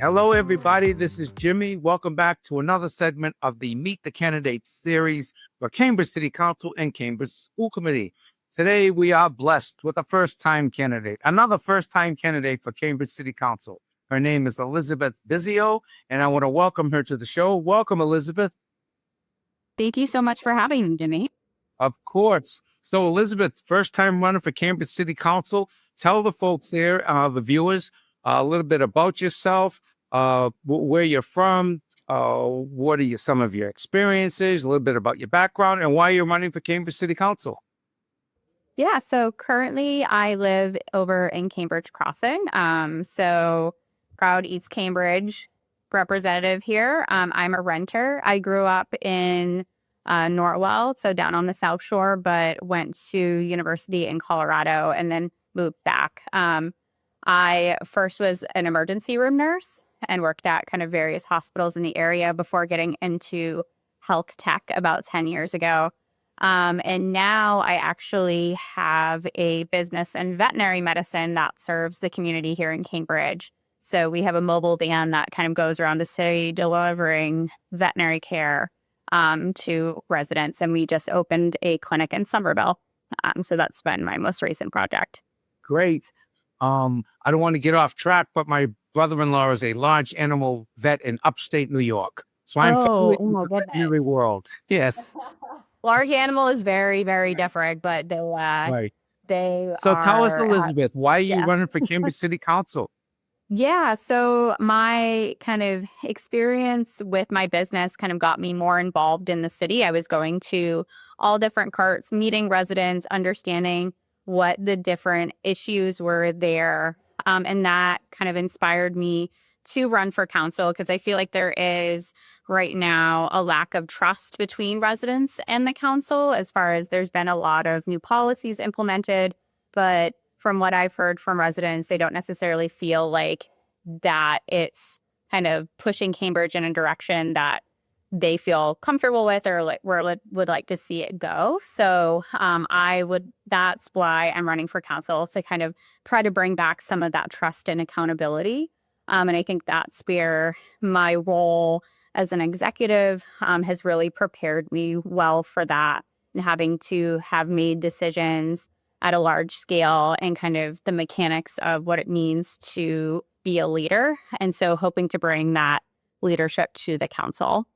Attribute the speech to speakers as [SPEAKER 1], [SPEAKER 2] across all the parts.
[SPEAKER 1] Hello, everybody. This is Jimmy. Welcome back to another segment of the Meet the Candidates series for Cambridge City Council and Cambridge School Committee. Today, we are blessed with a first-time candidate, another first-time candidate for Cambridge City Council. Her name is Elizabeth Bisio, and I want to welcome her to the show. Welcome, Elizabeth.
[SPEAKER 2] Thank you so much for having me, Jimmy.
[SPEAKER 1] Of course. So, Elizabeth, first time running for Cambridge City Council. Tell the folks there, the viewers, a little bit about yourself, where you're from, what are some of your experiences, a little bit about your background, and why you're running for Cambridge City Council.
[SPEAKER 2] Yeah, so currently I live over in Cambridge Crossing. So proud East Cambridge representative here. I'm a renter. I grew up in Norwell, so down on the South Shore, but went to university in Colorado and then moved back. I first was an emergency room nurse and worked at kind of various hospitals in the area before getting into health tech about 10 years ago. And now I actually have a business in veterinary medicine that serves the community here in Cambridge. So we have a mobile van that kind of goes around the city delivering veterinary care to residents. And we just opened a clinic in Somerville. So that's been my most recent project.
[SPEAKER 1] Great. I don't want to get off track, but my brother-in-law is a large animal vet in upstate New York. So I'm familiar with the veterinary world. Yes.
[SPEAKER 2] Large animal is very, very different, but
[SPEAKER 1] Right.
[SPEAKER 2] they
[SPEAKER 1] So tell us,
[SPEAKER 2] are
[SPEAKER 1] Elizabeth, why are you
[SPEAKER 2] yeah.
[SPEAKER 1] running for Cambridge City Council?
[SPEAKER 2] Yeah, so my kind of experience with my business kind of got me more involved in the city. I was going to all different carts, meeting residents, understanding what the different issues were there. And that kind of inspired me to run for council because I feel like there is right now a lack of trust between residents and the council as far as there's been a lot of new policies implemented, but from what I've heard from residents, they don't necessarily feel like that it's kind of pushing Cambridge in a direction that they feel comfortable with or like would like to see it go. So that's why I'm running for council to kind of try to bring back some of that trust and accountability. And I think that's where my role as an executive has really prepared me well for that and having to have made decisions at a large scale and kind of the mechanics of what it means to be a leader. And so hoping to bring that leadership to the council.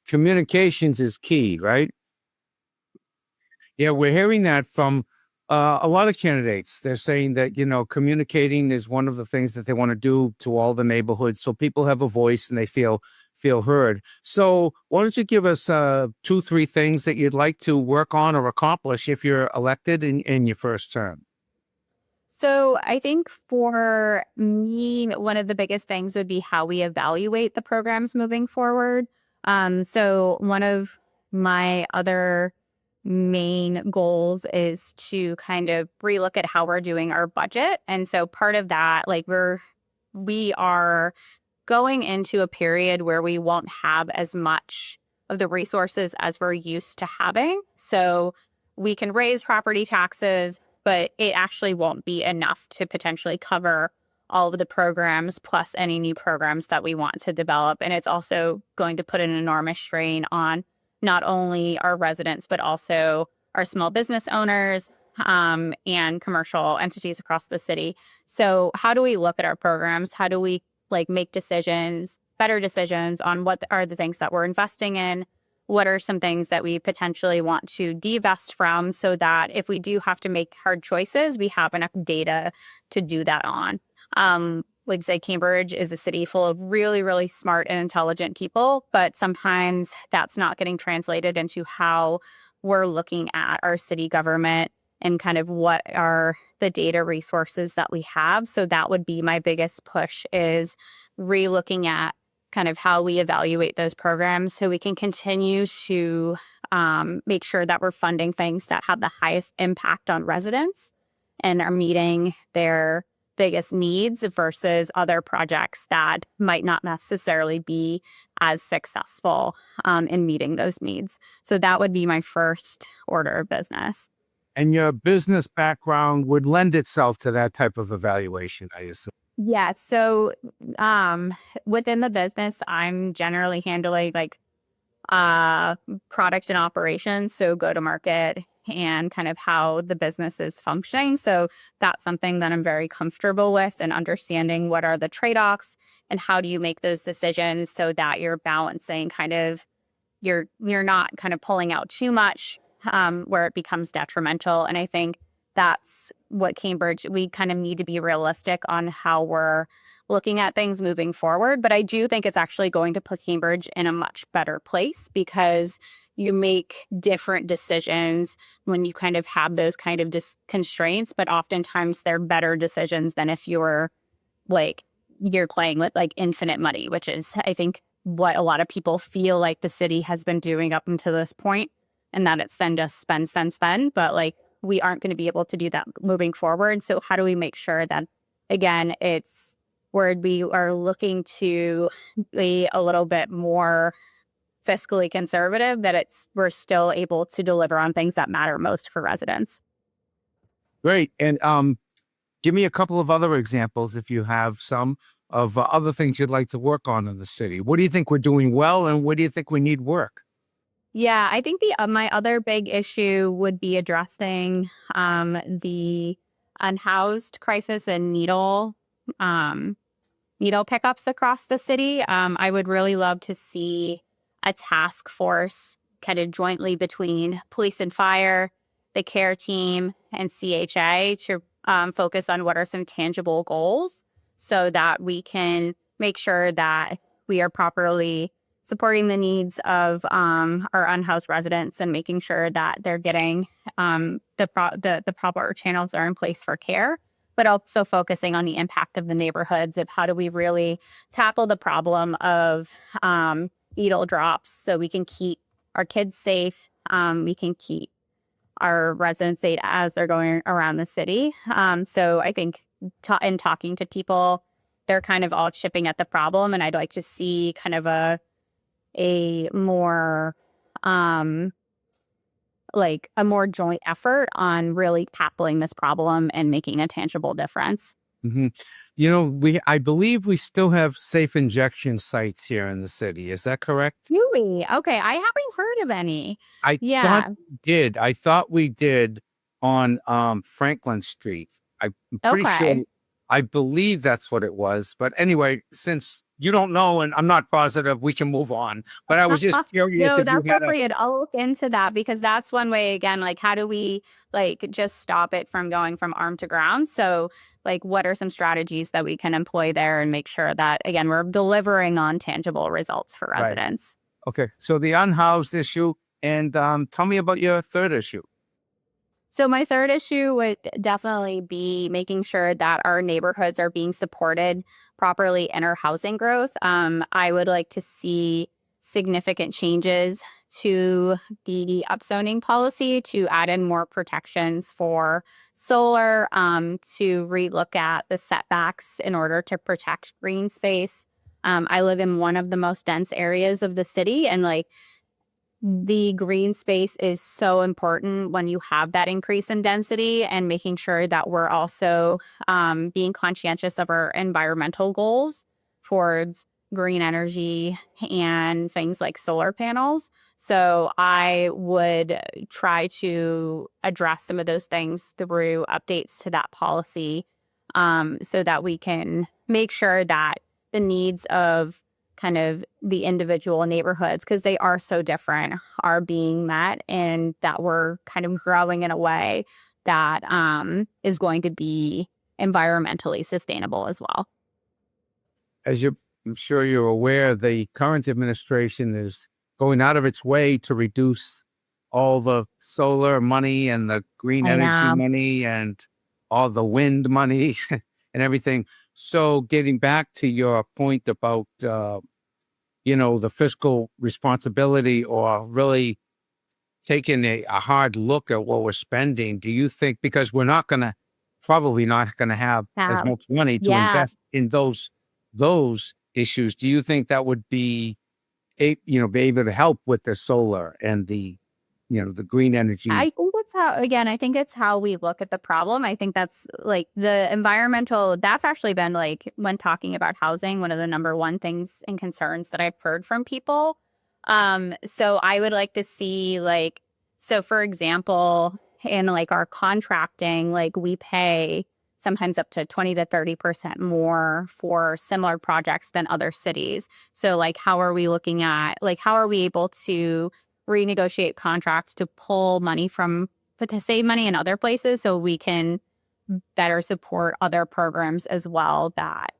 [SPEAKER 1] Communications is key, right? Yeah, we're hearing that from a lot of candidates. They're saying that, communicating is one of the things that they want to do to all the neighborhoods so people have a voice and they feel heard. So why don't you give us 2-3 things that you'd like to work on or accomplish if you're elected in your first term?
[SPEAKER 2] So I think for me, one of the biggest things would be how we evaluate the programs moving forward. So one of my other main goals is to kind of relook at how we're doing our budget. And so part of that, like we are going into a period where we won't have as much of the resources as we're used to having. So we can raise property taxes, but it actually won't be enough to potentially cover all of the programs plus any new programs that we want to develop. And it's also going to put an enormous strain on not only our residents, but also our small business owners and commercial entities across the city. So how do we look at our programs? How do we make decisions, better decisions on what are the things that we're investing in? What are some things that we potentially want to divest from so that if we do have to make hard choices, we have enough data to do that on. Like say Cambridge is a city full of really, really smart and intelligent people, but sometimes that's not getting translated into how we're looking at our city government and kind of what are the data resources that we have. So that would be my biggest push is re-looking at kind of how we evaluate those programs so we can continue to make sure that we're funding things that have the highest impact on residents and are meeting their biggest needs versus other projects that might not necessarily be as successful in meeting those needs. So that would be my first order of business.
[SPEAKER 1] And your business background would lend itself to that type of evaluation, I assume.
[SPEAKER 2] Yeah. So, um, within the business, I'm generally handling like uh product and operations, so go to market and kind of how the business is functioning. So that's something that I'm very comfortable with and understanding what are the trade-offs and how do you make those decisions so that you're balancing kind of you're not kind of pulling out too much where it becomes detrimental. And I think that's what Cambridge, we kind of need to be realistic on how we're looking at things moving forward. But I do think it's actually going to put Cambridge in a much better place because you make different decisions when you kind of have those kind of constraints, but oftentimes they're better decisions than if you were like you're playing with like infinite money, which is, I think, what a lot of people feel like the city has been doing up until this point, and that it's then just spend, spend, spend. But like, we aren't going to be able to do that moving forward. So, how do we make sure that, again, it's where we are looking to be a little bit more fiscally conservative, that it's we're still able to deliver on things that matter most for residents?
[SPEAKER 1] Great. And give me a couple of other examples, if you have some, of other things you'd like to work on in the city. What do you think we're doing well, and what do you think we need work?
[SPEAKER 2] Yeah, I think the my other big issue would be addressing the unhoused crisis and um, needle pickups across the city. I would really love to see a task force kind of jointly between police and fire, the care team, and CHA to focus on what are some tangible goals so that we can make sure that we are properly supporting the needs of our unhoused residents and making sure that they're getting the proper channels are in place for care, but also focusing on the impact of the neighborhoods of how do we really tackle the problem of needle drops so we can keep our kids safe, we can keep our residents safe as they're going around the city. So I think in talking to people, they're kind of all chipping at the problem, and I'd like to see kind of a more um like a more joint effort on really tackling this problem and making a tangible difference.
[SPEAKER 1] Mhm. I believe we still have safe injection sites here in the city. Is that correct?
[SPEAKER 2] Really? Okay, I haven't heard of any.
[SPEAKER 1] I thought
[SPEAKER 2] Yeah.
[SPEAKER 1] we did. I thought we did on, Franklin Street. I'm pretty sure.
[SPEAKER 2] Okay.
[SPEAKER 1] I believe that's what it was, but anyway, since you don't know and I'm not positive, we can move on. But I was just curious
[SPEAKER 2] No,
[SPEAKER 1] if you
[SPEAKER 2] that's
[SPEAKER 1] had a.
[SPEAKER 2] appropriate. I'll look into that because that's one way again, like how do we like just stop it from going from arm to ground? So like what are some strategies that we can employ there and make sure that again we're delivering on tangible results for
[SPEAKER 1] Right.
[SPEAKER 2] residents?
[SPEAKER 1] Okay, so the unhoused issue, and, tell me about your third issue.
[SPEAKER 2] So my third issue would definitely be making sure that our neighborhoods are being supported properly in our housing growth. I would like to see significant changes to the upzoning policy to add in more protections for solar, to relook at the setbacks in order to protect green space. I live in one of the most dense areas of the city, and like the green space is so important when you have that increase in density and making sure that we're also being conscientious of our environmental goals towards green energy and things like solar panels. So I would try to address some of those things through updates to that policy so that we can make sure that the needs of kind of the individual neighborhoods because they are so different are being met and that we're kind of growing in a way that is going to be environmentally sustainable as well.
[SPEAKER 1] As I'm sure you're aware, the current administration is going out of its way to reduce all the solar money and the green
[SPEAKER 2] I
[SPEAKER 1] energy
[SPEAKER 2] know.
[SPEAKER 1] money and all the wind money and everything. So, getting back to your point about, the fiscal responsibility or really taking a hard look at what we're spending, do you think, because we're not going to, probably not going to have as
[SPEAKER 2] Um,
[SPEAKER 1] much money to
[SPEAKER 2] yeah,
[SPEAKER 1] invest in those issues, do you think that would be able to help with the solar and the green energy?
[SPEAKER 2] I think it's how, again, I think it's how we look at the problem. I think that's like the environmental, that's actually been like when talking about housing, one of the number one things and concerns that I've heard from people. So I would like to see like, so for example, in like our contracting, like we pay sometimes up to 20 to 30% more for similar projects than other cities. So like, how are we looking at, like, how are we able to renegotiate contracts to pull money from, but to save money in other places so we can better support other programs as well that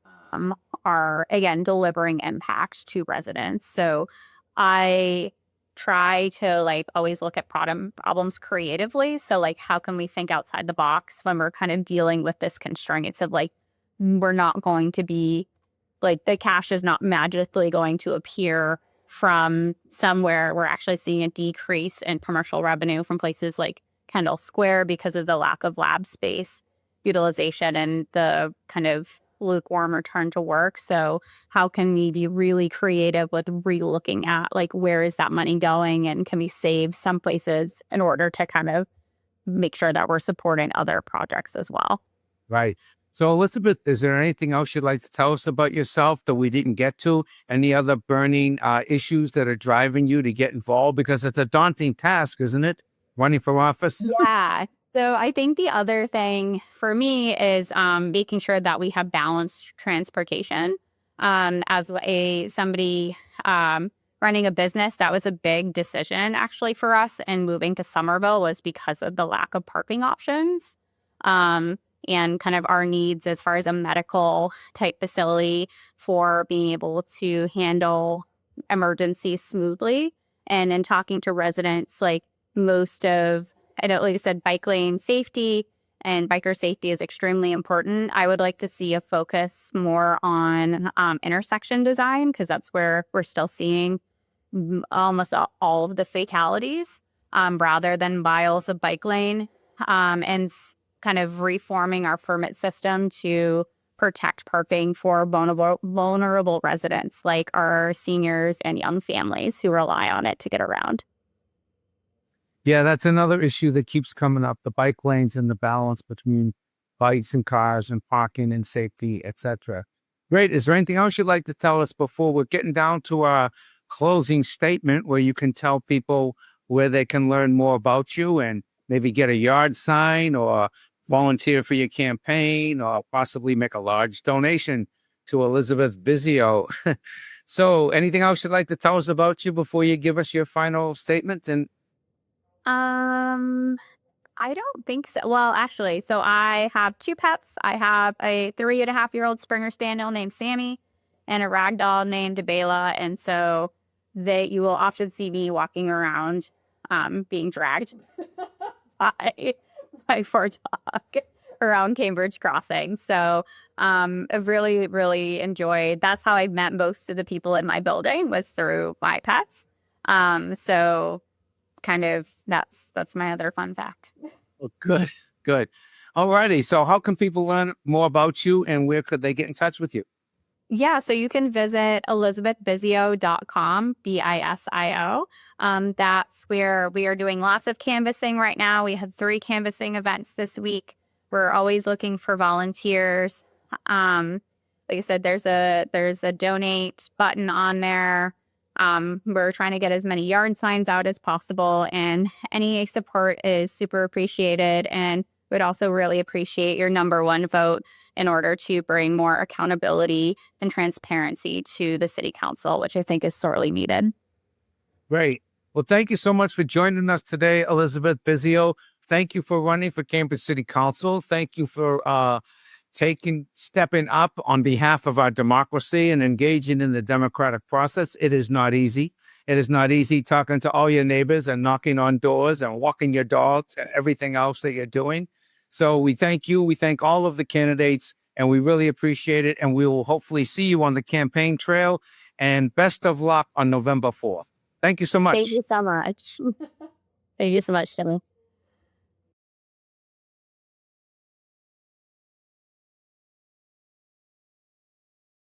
[SPEAKER 2] are, again, delivering impact to residents. So I try to like always look at problems creatively. So like, how can we think outside the box when we're kind of dealing with this constraints of like, we're not going to be like the cash is not magically going to appear from somewhere. We're actually seeing a decrease in commercial revenue from places like Kendall Square because of the lack of lab space utilization and the kind of lukewarm return to work. So how can we be really creative with re-looking at like where is that money going and can we save some places in order to kind of make sure that we're supporting other projects as well?
[SPEAKER 1] Right. So, Elizabeth, is there anything else you'd like to tell us about yourself that we didn't get to? Any other burning issues that are driving you to get involved? Because it's a daunting task, isn't it? Running for office?
[SPEAKER 2] Yeah. So I think the other thing for me is making sure that we have balanced transportation. As a somebody running a business, that was a big decision actually for us. And moving to Somerville was because of the lack of parking options, um, and kind of our needs as far as a medical type facility for being able to handle emergencies smoothly. And in talking to residents, like most of, I know, like I said, bike lane safety and biker safety is extremely important. I would like to see a focus more on intersection design because that's where we're still seeing almost all of the fatalities, rather than miles of bike lane, and kind of reforming our permit system to protect parking for vulnerable residents like our seniors and young families who rely on it to get around.
[SPEAKER 1] Yeah, that's another issue that keeps coming up, the bike lanes and the balance between bikes and cars and parking and safety, etc. Great. Is there anything else you'd like to tell us before we're getting down to our closing statement where you can tell people where they can learn more about you and maybe get a yard sign or volunteer for your campaign or possibly make a large donation to Elizabeth Bisio? So, anything else you'd like to tell us about you before you give us your final statement? And
[SPEAKER 2] Um, I don't think so. Well, actually, so I have two pets. I have a 3.5-year-old Springer Spaniel named Sammy and a ragdoll named Bela. And so you will often see me walking around, being dragged by my poor dog around Cambridge Crossing. So I've really, really enjoyed, that's how I met most of the people in my building was through my pets. So kind of that's my other fun fact.
[SPEAKER 1] well, good, good. All righty. So, how can people learn more about you and where could they get in touch with you?
[SPEAKER 2] Yeah, so you can visit elizabethbisio.com, Bisio. That's where we are doing lots of canvassing right now. We had 3 canvassing events this week. We're always looking for volunteers. Like I said, there's a donate button on there. We're trying to get as many yard signs out as possible, and any support is super appreciated. And would also really appreciate your number one vote in order to bring more accountability and transparency to the city council, which I think is sorely needed.
[SPEAKER 1] Great. Well, thank you so much for joining us today, Elizabeth Bisio. Thank you for running for Cambridge City Council. Thank you for stepping up on behalf of our democracy and engaging in the democratic process. It is not easy. It is not easy talking to all your neighbors and knocking on doors and walking your dogs and everything else that you're doing. So we thank you. We thank all of the candidates, and we really appreciate it. And we will hopefully see you on the campaign trail. And best of luck on November 4th. Thank you so
[SPEAKER 2] Thank
[SPEAKER 1] much.
[SPEAKER 2] you so much. Thank you so much, Jimmy.